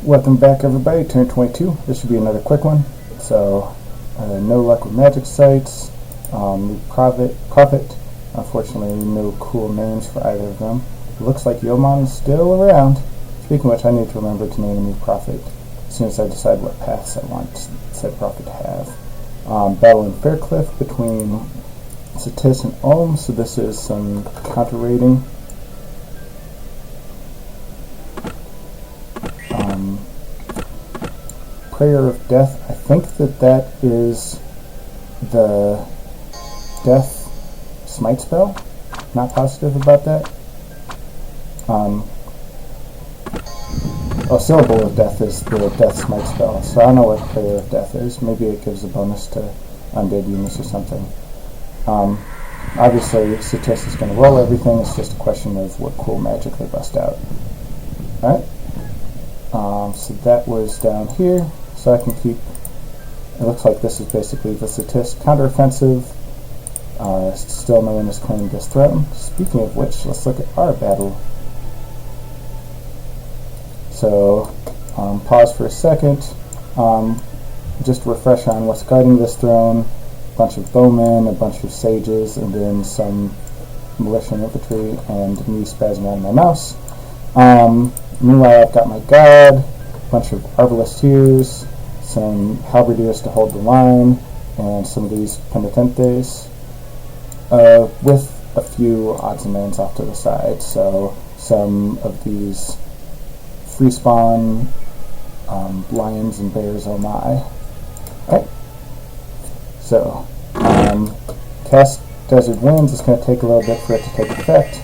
Welcome back, everybody. Turn 22. This should be another quick one. So, no luck with magic sites. Prophet. Unfortunately, no cool names for either of them. It looks like Yomon is still around. Speaking of which, I need to remember to name a new prophet as soon as I decide what paths I want said prophet to have. Battle in Faircliff between Satis and Ulm. So this is some counter raiding. Prayer of Death. I think that is the Death Smite spell. Not positive about that. Syllable of Death is the Death Smite spell. So I don't know what Prayer of Death is. Maybe it gives a bonus to undead units or something. Obviously, Satis is going to roll everything. It's just a question of what cool magic they bust out. Alright. So that was down here. So I can keep, it looks like this is basically the Satis counteroffensive. Still no one has claimed this throne. Speaking of which, let's look at our battle. So, pause for a second. Just a refresher on what's guarding this throne. A bunch of bowmen, a bunch of sages, and then some militia and infantry, and me spazzing out of my mouse. Meanwhile, I've got my god, a bunch of arbalisteers, some halberdiers to hold the line, and some of these penitentes, with a few odds and ends off to the side. So some of these free spawn lions and bears, oh my. Alright. So, cast Desert Winds. It's going to take a little bit for it to take effect.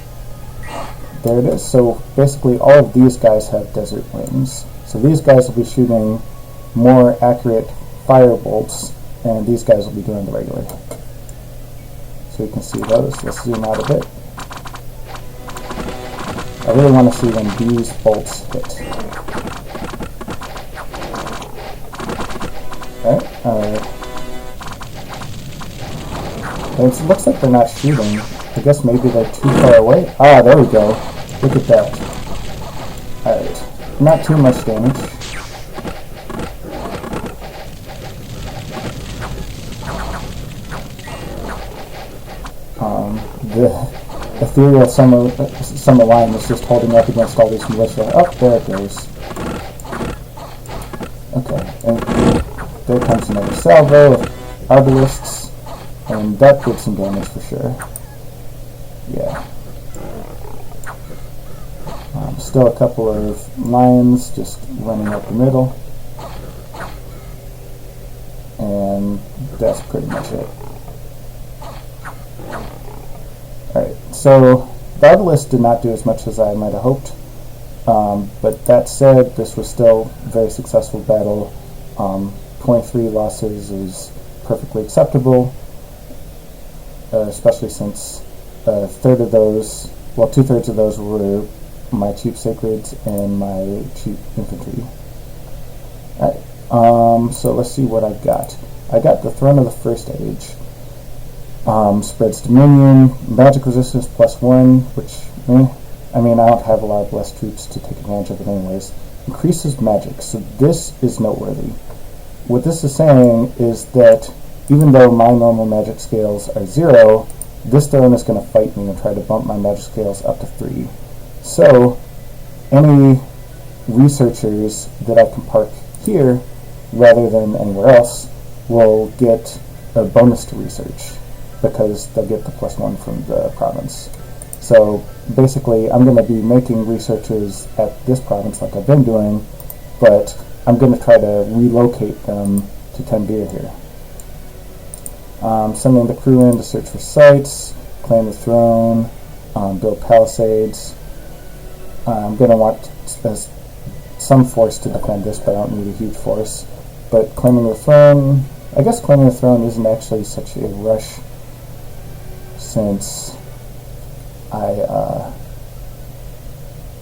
There it is. So basically all of these guys have Desert Winds. So these guys will be shooting more accurate fire bolts, and these guys will be doing the regular. So you can see those. Let's zoom out a bit. I really want to see when these bolts hit. Alright. It looks like they're not shooting. I guess maybe they're too far away. Ah, there we go. Look at that. Alright. Not too much damage. The ethereal summer line is just holding up against all these militia. Oh, there it goes. Okay, and there comes another salvo of arbalists, and that did some damage for sure. Yeah. Still a couple of lions just running up the middle, and that's pretty much it. Alright, so the Arbalist did not do as much as I might have hoped, but that said, this was still a very successful battle. 23 losses is perfectly acceptable, especially since a third of those, well, 2/3 of those were my cheap sacreds and my cheap infantry. Alright, so let's see what I've got. I got the Throne of the First Age. Spreads Dominion, magic resistance +1, which, I mean, I don't have a lot of blessed troops to take advantage of it anyways. Increases magic, so this is noteworthy. What this is saying is that even though my normal magic scales are 0, this throne is going to fight me and try to bump my magic scales up to 3. So, any researchers that I can park here, rather than anywhere else, will get a bonus to research, because they'll get the +1 from the province. So basically, I'm going to be making researchers at this province like I've been doing, but I'm going to try to relocate them to Tenbir here. Sending the crew in to search for sites, claim the throne, build palisades. I'm going to want some force to defend this, but I don't need a huge force. But claiming the throne, I guess claiming the throne isn't actually such a rush, since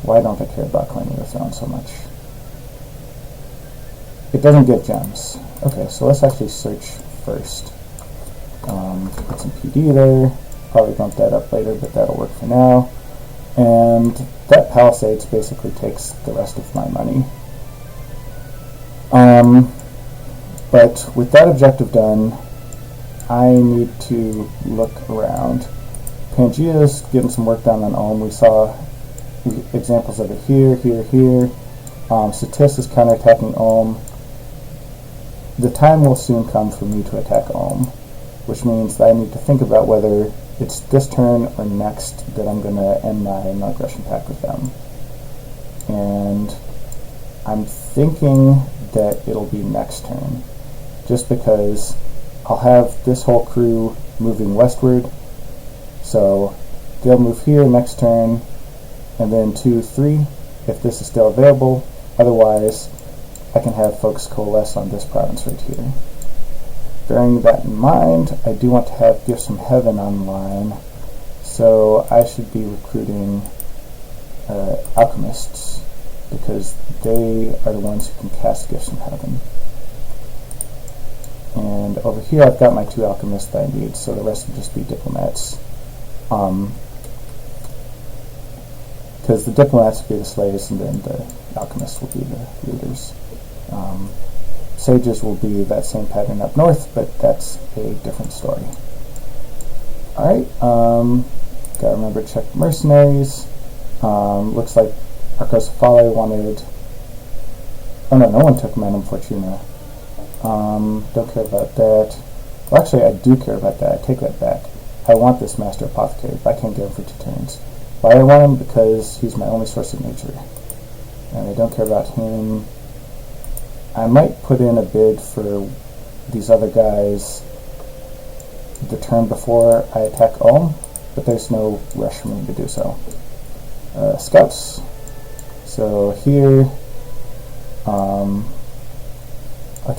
why don't I care about claiming the throne so much? It doesn't give gems. Okay, so let's actually search first. Put some PD there, probably bump that up later, but that'll work for now. And that Palisades basically takes the rest of my money. But with that objective done, I need to look around. Pangea's getting some work done on Ulm. We saw examples of it here, here, here. Satis is counterattacking Ulm. The time will soon come for me to attack Ulm, which means that I need to think about whether it's this turn or next that I'm going to end my non-aggression pact with them. And I'm thinking that it'll be next turn, just because I'll have this whole crew moving westward, so they'll move here next turn, and then 2, 3, if this is still available. Otherwise, I can have folks coalesce on this province right here. Bearing that in mind, I do want to have Gifts from Heaven online, so I should be recruiting alchemists, because they are the ones who can cast Gifts from Heaven. And over here I've got my 2 alchemists that I need, so the rest will just be diplomats. Because the diplomats will be the slaves, and then the alchemists will be the leaders. Sages will be that same pattern up north, but that's a different story. Alright, gotta remember to check mercenaries. Looks like Arcosafale wanted... Oh no, no one took Manum Fortuna. Don't care about that. Well, actually, I do care about that. I take that back. I want this Master Apothecary, but I can't get him for 2 turns. Why I want him? Because he's my only source of nature. And I don't care about him. I might put in a bid for these other guys the turn before I attack Ulm, but there's no rush for me to do so. Scouts. So here, I'll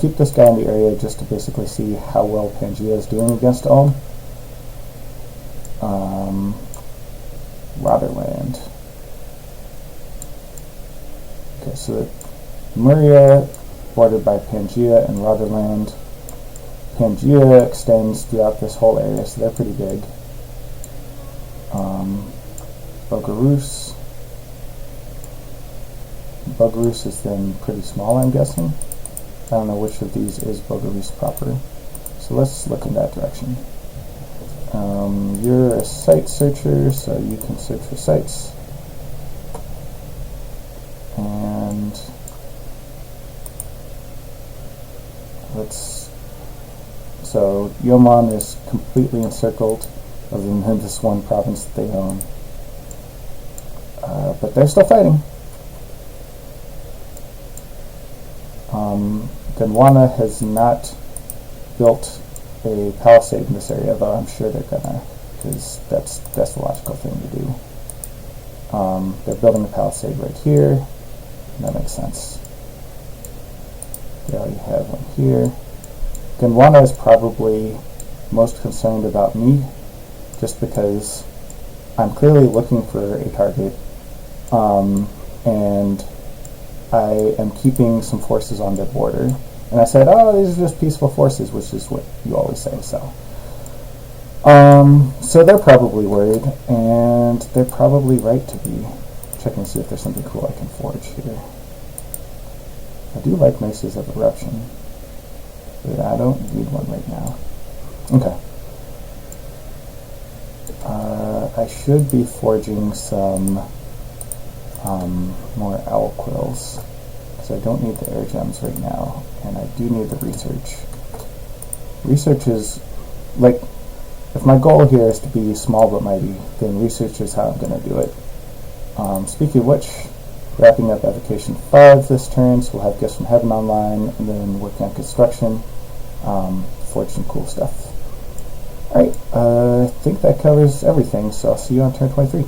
keep this guy in the area just to basically see how well Pangea is doing against Ulm. Rotherland. Okay, so Muria, bordered by Pangea and Rotherland. Pangea extends throughout this whole area, so they're pretty big. Bogarus. Bogarus is then pretty small, I'm guessing. I don't know which of these is Bogarus proper. So let's look in that direction. You're a site searcher, so you can search for sites. And so Yoman is completely encircled, other than this one province that they own. But they're still fighting. Gondwana has not built a palisade in this area, though I'm sure they're gonna, because that's the logical thing to do. They're building a palisade right here. That makes sense. They already have one here. Gondwana is probably most concerned about me, just because I'm clearly looking for a target, and I am keeping some forces on their border. And I said, oh, these are just peaceful forces, which is what you always say, so. So they're probably worried, and they're probably right to be. Checking to see if there's something cool I can forge here. I do like Maces of Eruption, but I don't need one right now. Okay. I should be forging some more owl quills, because I don't need the air gems right now, and I do need the research. Research is, like, if my goal here is to be small but mighty, then research is how I'm going to do it. Speaking of which, wrapping up Evocation 5 this turn, so we'll have Gifts from Heaven online, and then working on construction, forge some cool stuff. Alright, I think that covers everything, so I'll see you on turn 23.